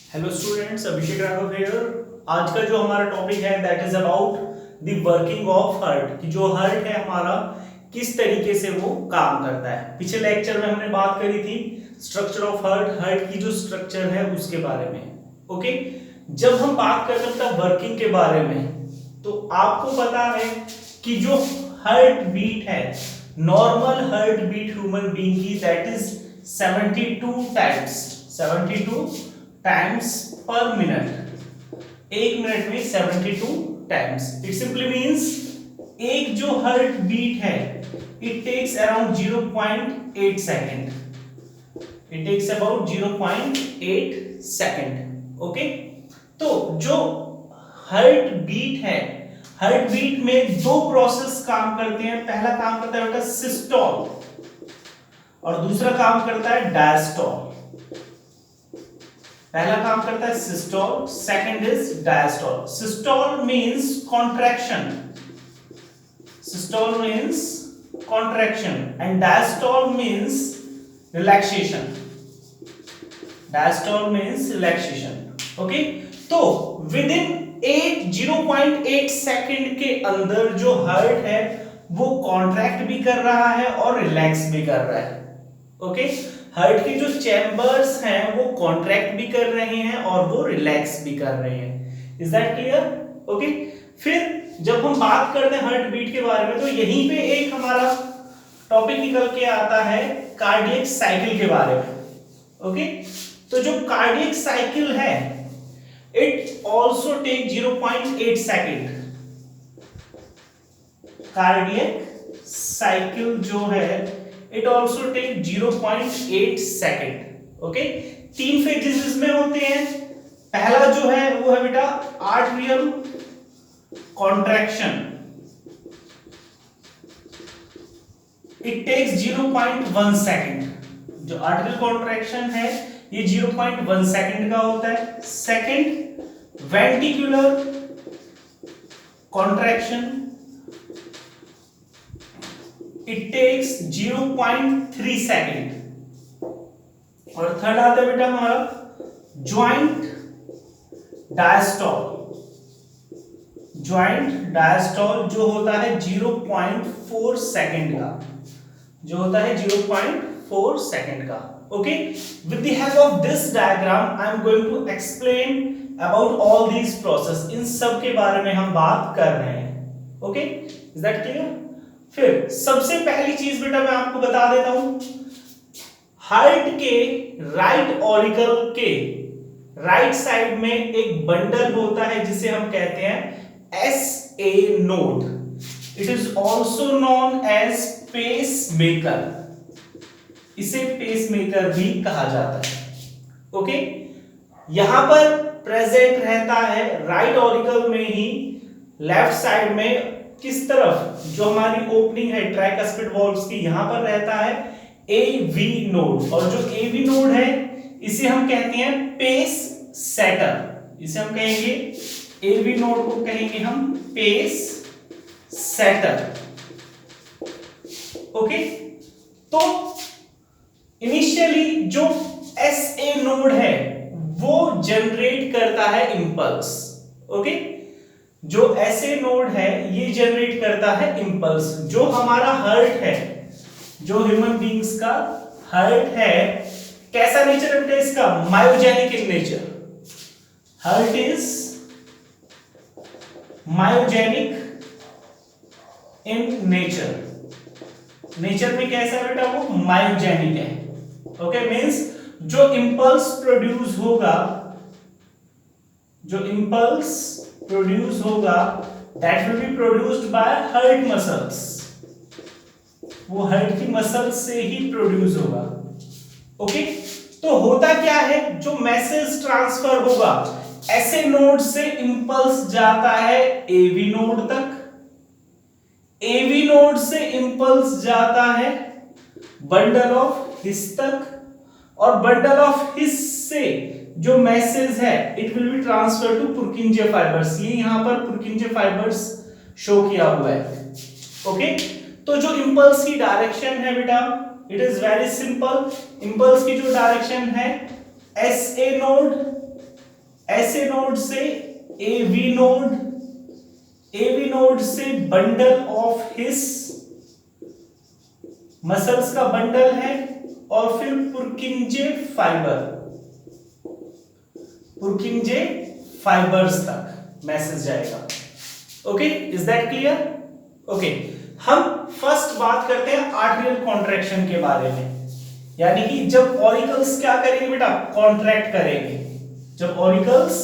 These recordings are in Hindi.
Hello students, Abhishek Raghav here. आज का जो हमारा टॉपिक है that is about the working of heart, कि जो हार्ट है हमारा किस तरीके से वो काम करता है। पिछले लेक्चर में हमने बात करी थी स्ट्रक्चर ऑफ हार्ट, हार्ट की जो स्ट्रक्चर है उसके बारे में। ओके, जब हम बात करते हैं वर्किंग के बारे में, तो आपको पता है कि जो हार्ट बीट है, normal heart beat human being की that is 72 times per minute. एक मिनट में 72 टाइम्स। इट सिंपली मींस एक जो हार्ट बीट है it takes around 0.8 second. It takes about 0.8 second. Okay, तो जो हार्ट बीट है, हार्ट बीट में दो प्रोसेस काम करते हैं। पहला काम करता है बेटा सिस्टोल और दूसरा काम करता है डायस्टोल। पहला काम करता है systole, second is diastole. Systole means contraction, systole means contraction and diastole means relaxation. Diastole means relaxation. Okay, तो विद इन 0.8 सेकंड के अंदर जो हार्ट है वो कॉन्ट्रैक्ट भी कर रहा है और रिलैक्स भी कर रहा है। ओके, हार्ट के जो चैम्बर्स हैं वो कॉन्ट्रैक्ट भी कर रहे हैं और वो रिलैक्स भी कर रहे हैं। Is that clear? ओके, फिर जब हम बात करते हैं हार्ट बीट के बारे में, तो यहीं पे एक हमारा टॉपिक निकल के आता है कार्डियक साइकिल के बारे में। ओके, तो जो कार्डियक साइकिल है it also take 0.8 second. Cardiac cycle जो है it also take 0.8 second. Okay, तीन फेजेस इसमें होते हैं। पहला जो है वो है बेटा arterial contraction. It takes 0.1 second. जो आर्टरियल कॉन्ट्रैक्शन है ये 0.1 सेकेंड का होता है। Second ventricular contraction, it takes 0.3 second. और थर्ड आता है बेटा हमारा ज्वाइंट डायस्टोल। ज्वाइंट डायस्टोल जो होता है 0.4 सेकेंड का, जो होता है 0.4 सेकेंड का। Okay, with the help of this diagram I am going to explain about all these process. इन सब के बारे में हम बात कर रहे हैं। Okay, is that clear? फिर सबसे पहली चीज बेटा मैं आपको बता देता हूं, हार्ट के राइट ऑरिकल के राइट साइड में एक बंडल होता है जिसे हम कहते हैं S A node. It is also known as pacemaker. इसे पेस मेकर भी कहा जाता है। ओके, यहां पर प्रेजेंट रहता है राइट ऑरिकल में ही लेफ्ट साइड में, किस तरफ, जो हमारी ओपनिंग है ट्राइकस्पिड वॉल्व्स की, यहां पर रहता है एवी नोड। और जो एवी नोड है इसे हम कहते हैं पेस सेटर। इसे हम कहेंगे, एवी नोड को कहेंगे हम पेस सेटर। ओके, तो इनिशियली जो एस ए नोड है वो जनरेट करता है इंपल्स। ओके, जो ऐसे नोड है ये जनरेट करता है इंपल्स। जो हमारा हार्ट है, जो ह्यूमन बीइंग्स का हार्ट है, कैसा नेचर है इसका? Myogenic in nature. Heart is myogenic in nature. Nature में कैसा बेटा? वो मायोजेनिक है। ओके, मींस जो इंपल्स प्रोड्यूस होगा, जो इंपल्स प्रोड्यूस होगा that will be produced by heart muscles. वो हार्ट की मसल से ही प्रोड्यूस होगा। ओके, तो होता क्या है, जो मैसेज ट्रांसफर होगा ऐसे नोड से इंपल्स जाता है एवी नोड तक, एवी नोड से इंपल्स जाता है बंडल ऑफ हिस तक, और बंडल ऑफ हिस से जो मैसेज है it will be transfer to Purkinje fibres. ये यहां पर पुर्किंजे फाइबर्स शो किया हुआ है। ओके, तो जो इंपल्स की डायरेक्शन है बेटा it is very simple. Impulse की जो डायरेक्शन है एस ए नोड ऐसे नोड से एवी नोड से बंडल ऑफ हिस मसल्स का बंडल है, और फिर पुरकिंजे फाइबर्स तक मैसेज जाएगा। Okay, is that clear? Okay, हम फर्स्ट बात करते हैं आर्टरियल कॉन्ट्रैक्शन के बारे में, यानी कि जब ऑरिकल्स क्या करेंगे बेटा, कॉन्ट्रैक्ट करेंगे। जब ऑरिकल्स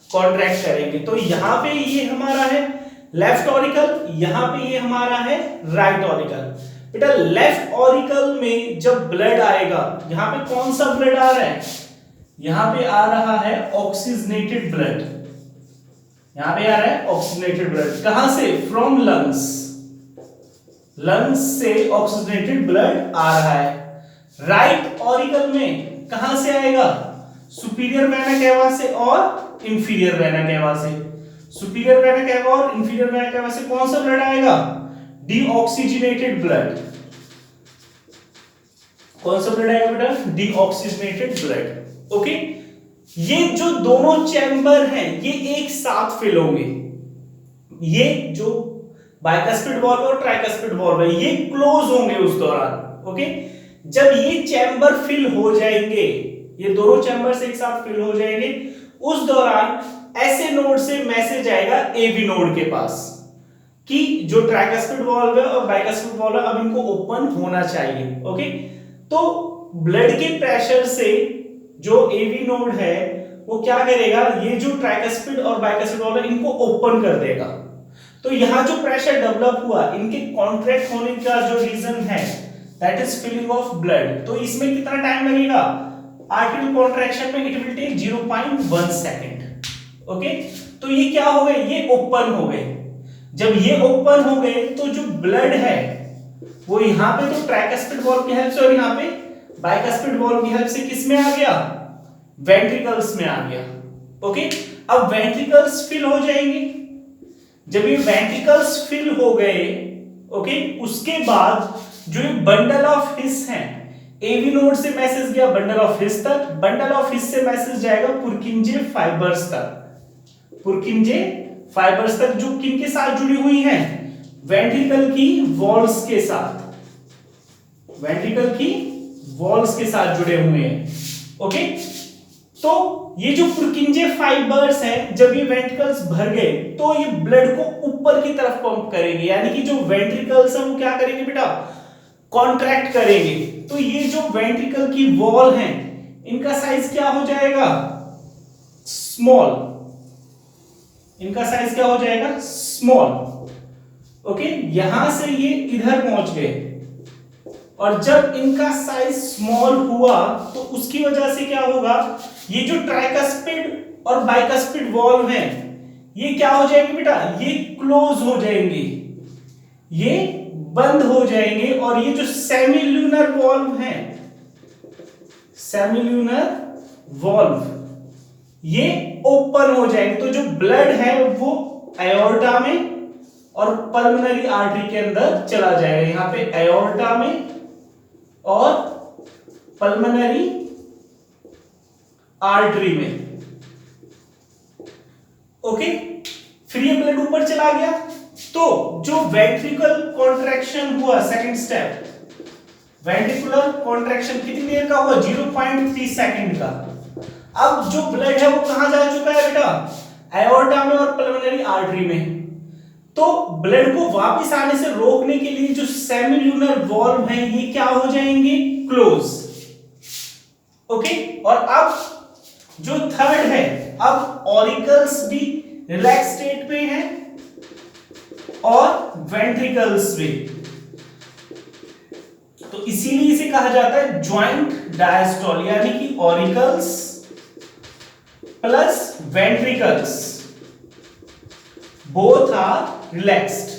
कॉन्ट्रैक्ट करेंगे तो यहां पे ये हमारा है लेफ्ट ऑरिकल, यहां पे ये हमारा है राइट ऑरिकल। बेटा लेफ्ट ऑरिकल में जब ब्लड आएगा, यहां पे कौन सा ब्लड आ रहा है, यहां पे आ रहा है ऑक्सीजनेटेड ब्लड, यहां पे आ रहा है ऑक्सीजनेटेड ब्लड। कहां से? फ्रॉम लंग्स से ऑक्सीजनेटेड ब्लड आ रहा है। राइट ऑरिकल में कहां से आएगा? सुपीरियर वेना कैवा से और इंफीरियर वेना कैवा से। सुपीरियर वेना कैवा और इंफीरियर वेना कैवा से कौन सा ब्लड आएगा? Deoxygenated blood. कौन सा ब्लड आएगा बेटा? Deoxygenated blood. ओके, ये जो दोनों चैम्बर हैं ये एक साथ फिल होंगे। ये जो बाइकस्पिड वॉल्व और ट्राइकस्पिड वॉल्व है ये क्लोज होंगे उस दौरान। ओके, जब ये चैम्बर फिल हो जाएंगे, ये दोनों चैम्बर्स एक साथ फिल हो जाएंगे, उस दौरान ऐसे नोड से मैसेज आएगा एवी नोड के पास कि जो ट्राइकस्पिड वॉल्व है और बाइकस्पिड वॉल्व है अब इनको ओपन होना चाहिए। ओके, तो ब्लड के प्रेशर से जो एवी नोड है वो क्या करेगा, ये जो ट्राइकस्पिड और बाइकस्पिड वॉल्व है इनको ओपन कर देगा। तो यहां जो प्रेशर डेवलप हुआ इनके कॉन्ट्रैक्ट होने का जो रीजन है that is filling of blood. तो इसमें कितना टाइम लगेगा? आर्टरियल कॉन्ट्रैक्शन में it will take 0.1 second. Okay, तो ये क्या हो गए? ये ओपन हो गए। जब ये ओपन हो गए तो जो ब्लड है वो यहां पे तो ट्राइकस्पिड वॉल्व की हेल्प से और यहां पे बाइकस्पिड वॉल्व की हेल्प से किस में आ गया? वेंट्रिकल्स में आ गया। ओके, अब वेंट्रिकल्स फिल हो जाएंगे। जब ये वेंट्रिकल्स फिल हो गए, ओके, उसके बाद जो ये बंडल ऑफ हिस है, एवी नोड से मैसेज गया बंडल ऑफ हिस तक, बंडल ऑफ हिस से मैसेज जाएगा पुरकिंजे फाइबर्स तक। पुरकिंजे फाइबर्स तक जो किन के साथ जुड़ी हुई हैं? वेंट्रिकल की वॉल्स के साथ, वेंट्रिकल की वॉल्स के साथ जुड़े हुए हैं। ओके, तो ये जो पुरकिंजे फाइबर्स हैं जब ये वेंट्रिकल्स भर गए तो ये ब्लड को ऊपर की तरफ पंप करेंगे, यानी कि जो वेंट्रिकल्स हैं वो क्या करेंगे बेटा? कॉन्ट्रैक्ट करेंगे। तो ये जो वेंट्रिकल की वॉल है इनका साइज क्या हो जाएगा? स्मॉल। इनका साइज क्या हो जाएगा? स्मॉल। ओके, यहां से ये इधर पहुंच गए और जब इनका साइज स्मॉल हुआ तो उसकी वजह से क्या होगा, ये जो ट्राइकस्पिड और बाइकस्पिड वॉल्व हैं ये क्या हो जाएंगे बेटा? ये क्लोज हो जाएंगे, ये बंद हो जाएंगे, और ये जो सेमिल्यूनर वॉल्व हैं, सेमिल्यूनर वॉल्व ये ओपन हो जाएंगे। तो जो ब्लड है वो एओर्टा में और पल्मोनरी आर्टरी के अंदर चला जाएगा। यहां पे एओर्टा में और पल्मोनरी आर्टरी में। ओके, फिर ये ब्लड ऊपर चला गया तो जो वेंट्रिकल कॉन्ट्रैक्शन हुआ, सेकंड स्टेप, वेंट्रिकुलर कॉन्ट्रैक्शन कितनी देर का हुआ? 0.3 सेकंड का। अब जो ब्लड है वो कहां जा चुका है बेटा? एओर्टा में और पल्मोनरी आर्टरी में। तो ब्लड को वापस आने से रोकने के लिए जो सेमिल्यूनर वॉल्व है ये क्या हो जाएंगे? क्लोज। ओके, और अब जो थर्ड है, अब ऑरिकल्स भी रिलैक्स स्टेट में है और वेंट्रिकल्स भी। तो इसीलिए इसे कहा जाता है ज्वाइंट डायस्टोल, यानी कि auricles plus ventricles both are relaxed.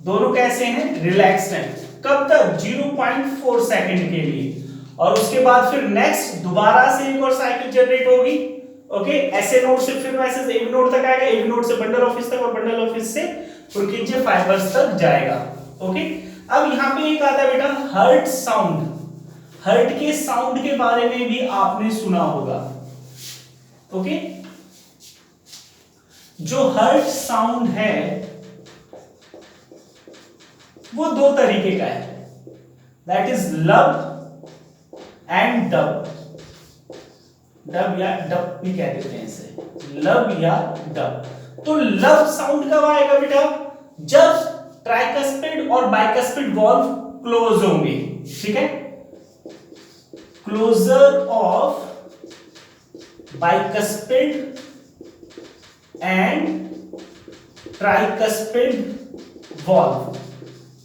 दोनों कैसे हैं? रिलैक्स्ड हैं। कब तक? 0.4 सेकंड के लिए। और उसके बाद फिर नेक्स्ट दोबारा से एक और साइकिल जनरेट होगी। ओके, ऐसे नोड से फिर मैसेज एवी नोड तक आएगा, एवी नोड से बंडल ऑफ हिस तक और बंडल ऑफ हिस से पुरकिंजे फाइबर्स तक जाएगा। ओके, अब यहां पे एक आता है बेटा हर्ट साउंड। हर्ट के साउंड के बारे में भी आपने सुना होगा। ओके, जो हर्ट साउंड है वो दो तरीके का है, दैट इज लब एंड डब। डब या डब भी कह देते हैं इसे, लब या डब। तो लब साउंड कब आएगा बेटा? जब ट्राइकस्पिड और बाइकस्पिड वॉल्व क्लोज होंगे, ठीक है। Closure of bicuspid and tricuspid valve,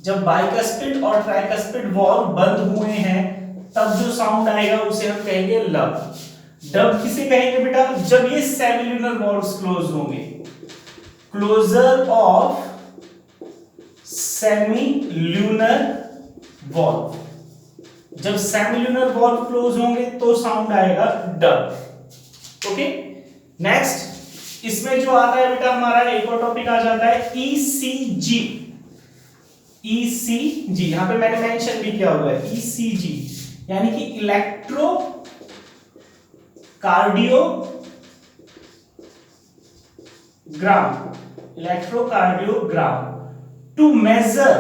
जब बाइकस्पिड और ट्राइकस्पिड वॉल्व बंद हुए हैं तब जो साउंड आएगा उसे हम कहेंगे लब। डब किसे कहेंगे बेटा? जब ये सेमिल्यूनर वॉल्व्स क्लोज होंगे, क्लोजर ऑफ सेमिल्यूनर वॉल्व, जब सेमिल्यूनर वॉल्व क्लोज होंगे तो साउंड आएगा डब। ओके, नेक्स्ट इसमें जो आता है बेटा हमारा एक और टॉपिक आ जाता है ईसीजी। ईसीजी यहां पे मैंने मेंशन भी किया हुआ है, ईसीजी यानी कि electrocardiogram. Electrocardiogram to measure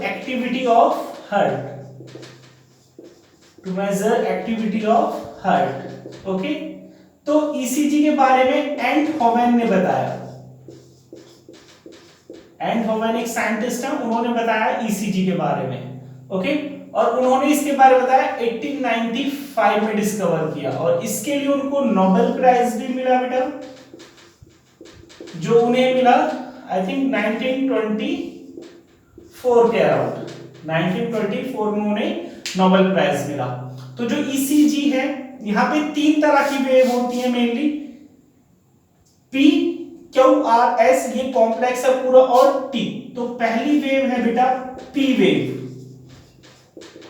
activity of heart, to measure activity of heart. Okay, तो ईसीजी के बारे में एंटहोवेन ने बताया। एंटहोवेन एक साइंटिस्ट है, उन्होंने बताया ईसीजी के बारे में। ओके, और उन्होंने इसके बारे में बताया 1895 में डिस्कवर किया, और इसके लिए उनको नोबेल प्राइज भी मिला बेटा, जो उन्हें मिला आई थिंक 1924 के अराउंड, 1924 में उन्हें नोबेल प्राइज मिला। तो जो ईसीजी है, यहां पे तीन तरह की वेव होती है mainly, P Q R S, ये कॉम्प्लेक्स है पूरा, और टी। तो पहली वेव है बेटा पी वेव।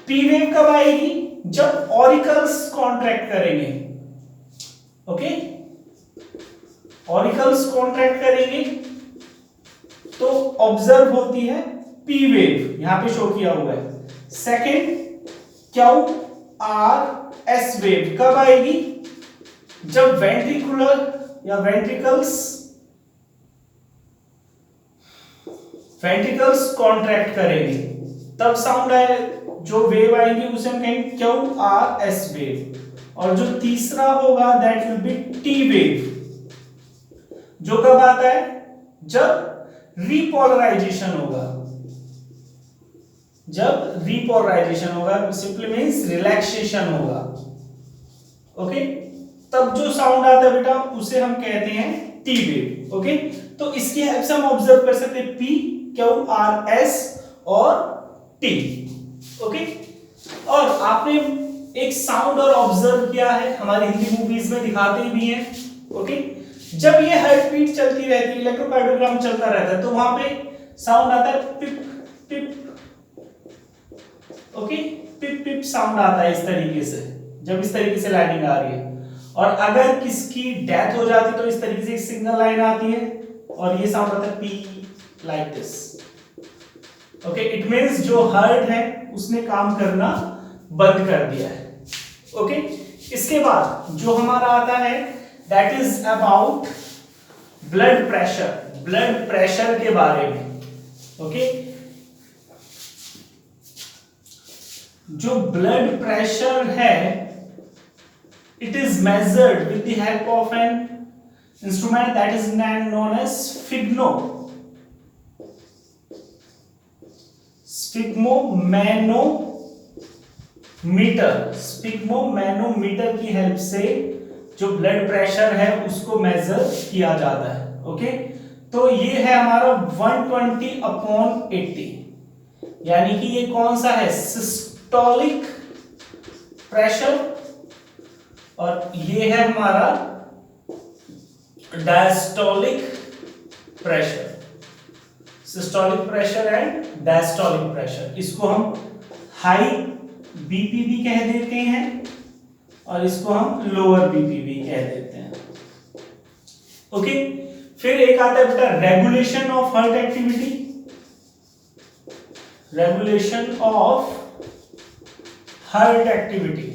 पी वेव कब आएगी? जब ऑरिकल्स कॉन्ट्रैक्ट करेंगे। ओके, ऑरिकल्स कॉन्ट्रैक्ट करेंगे तो ऑब्जर्व होती है पी वेव, यहां पे शो किया हुआ है। Second Q R S wave कब आएगी? जब वेंट्रिकुलर या वेंट्रिकल्स कॉन्ट्रैक्ट करेंगे तब साउंड आए, जो वेव आएंगी उसे हम कहेंगे क्यू आर एस वेव। और जो तीसरा होगा that will be T wave, जो कब आता है? जब रिपोलराइजेशन होगा। जब रिपोलराइजेशन होगा सिंपली मींस रिलैक्सेशन होगा। ओके, तब जो साउंड आता है बेटा उसे हम कहते हैं टी वेव। ओके, तो इसकी हेल्प से हम ऑब्जर्व कर सकते हैं पी, क्यू आर एस और टी। ओके, और आपने एक साउंड और ऑब्जर्व किया है, हमारी हिंदी मूवीज में दिखाते भी हैं। ओके, जब ये हार्ट बीट चलती रहती है, इलेक्ट्रोकार्डियोग्राम चलता रहता है, तो वहां पे साउंड आता है पिप पिप। ओके, पिप पिप साउंड आता है इस तरीके से, जब इस तरीके से लाइनिंग आ रही है। और अगर किसकी डेथ हो जाती है तो इस तरीके से एक सिग्नल लाइन आती है और ये साउंड आता है P, like this. Okay, it means जो हार्ट है उसने काम करना बंद कर दिया है। ओके, इसके बाद जो हमारा आता है that is about blood pressure, blood pressure के बारे में। ओके, जो ब्लड प्रेशर है it is measured with the help of an instrument that is known as sphygmomanometer की हेल्प से जो ब्लड प्रेशर है उसको मेजर किया जाता है। ओके, तो ये है हमारा 120/80, यानी कि ये कौन सा है? सिस्टोलिक प्रेशर, और ये है हमारा diastolic pressure. Systolic pressure and diastolic pressure, इसको हम हाई बीपी भी कह देते हैं और इसको हम लोअर बीपी भी कह देते हैं। ओके, फिर एक आता है बेटा regulation of heart activity. Regulation of heart activity,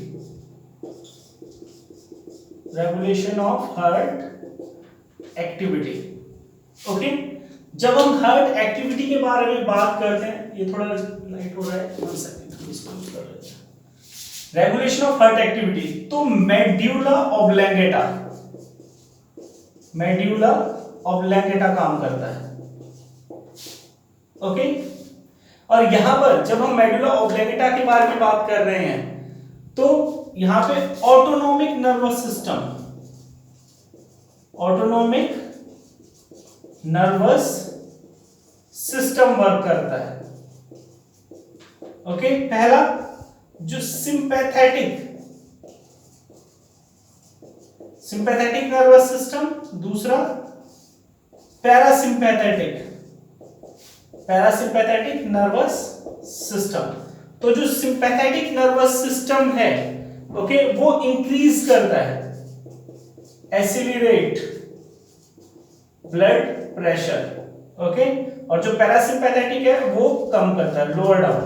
regulation of heart activity. Okay, जब हम हार्ट एक्टिविटी के बारे में बात करते हैं, ये थोड़ा लाइट हो रहा है, 1 सेकंड इसको यूज कर लेते हैं। रेगुलेशन ऑफ हार्ट एक्टिविटी, तो मेड्यूला ऑब्लंगेटा, मेड्यूला ऑब्लंगेटा काम करता है। ओके, और यहां पर जब हम मेडुला ऑब्लंगेटा के बारे में बात कर रहे हैं तो यहां पे autonomic nervous system, autonomic nervous system work करता है। ओके, पहला जो सिंपैथेटिक नर्वस सिस्टम, दूसरा पैरासिम्पैथेटिक नर्वस सिस्टम। तो जो सिंपैथेटिक नर्वस सिस्टम है, ओके, वो इंक्रीज करता है, एसिलरेट ब्लड प्रेशर। ओके, और जो पैरासिम्पैथेटिक है वो कम करता है, लोअर डाउन।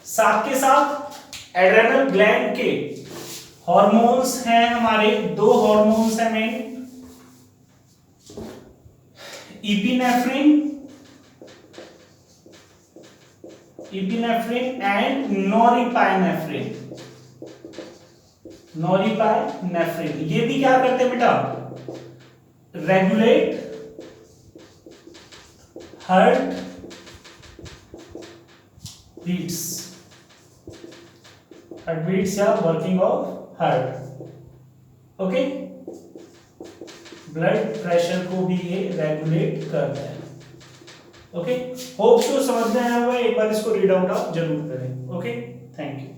साथ के साथ एड्रेनल ग्लैंड के हार्मोन्स हैं हमारे, 2 हार्मोन्स हैं मेन, epinephrine एंड नॉरिपाइनेफ्रिन। ये भी क्या करते हैं बेटा, रेगुलेट हार्ट बीट्स या working of heart. Okay, blood pressure को भी ये रेगुलेट करता है। ओके, होप सो समझ में आया होगा। एक बार इसको रीड आउट आप जरूर करें। Okay, thank you.